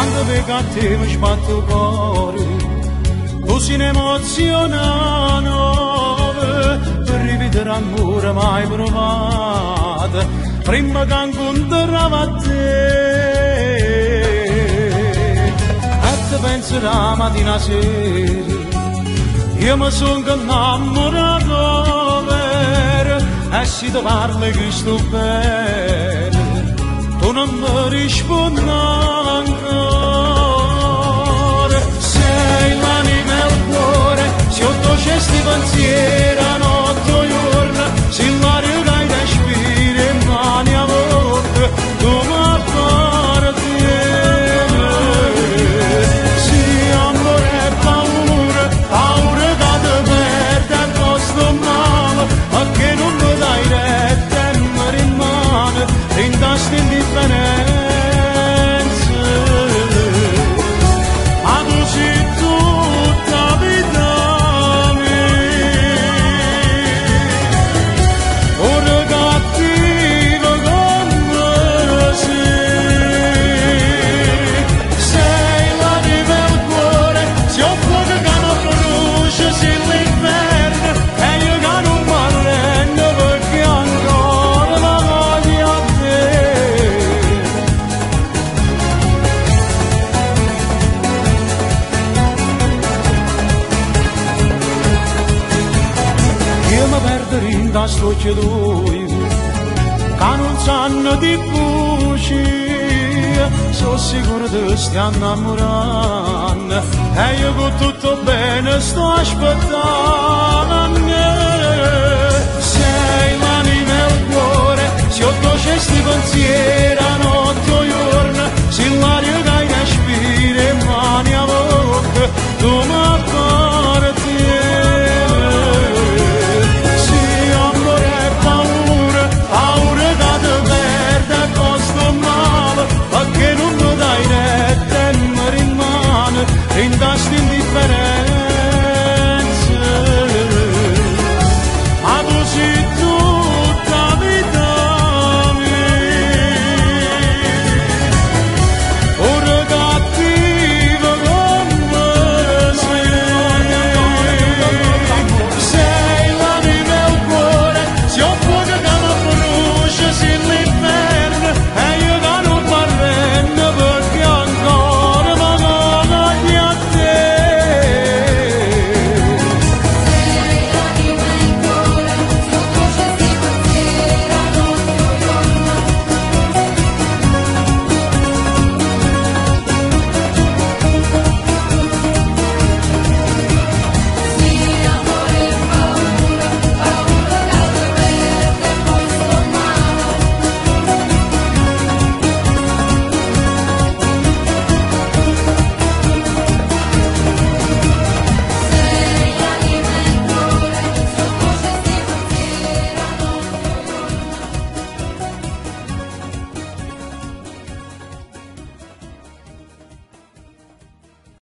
quando vedo a te mi sbatto il cuore, tu sei un'emozione nuova, per rivedere amore mai provato, prima che incontravo a te. E te penso la mattina sera, io mi sono innamorato vero, e se ti parli che sto bene, tu non mi rispondi ancora. Sei l'anima e il cuore, sotto questi pensieri a notte o giorno, se l'aria che respiri in mani a volte, tu mi appartieni. Sì, amore e paura, paura che ti perde e posto male, ma che non mi dai retta e mi rimane, rintassi indifferenza. Ma tu sei tutta vita mia, ora cattiva come sei. Sei l'anima e il cuore, se ho fuoco che non brucia, sei l'inferno, e io che non mi arrendo perché ancora la voglio a te. Io mi perdo in da sto tuoi, che non sanno di bugie, sono sicuro che stai innamorando, e io con tutto bene sto aspettando. Sei l'anima e il cuore, sotto questi pensieri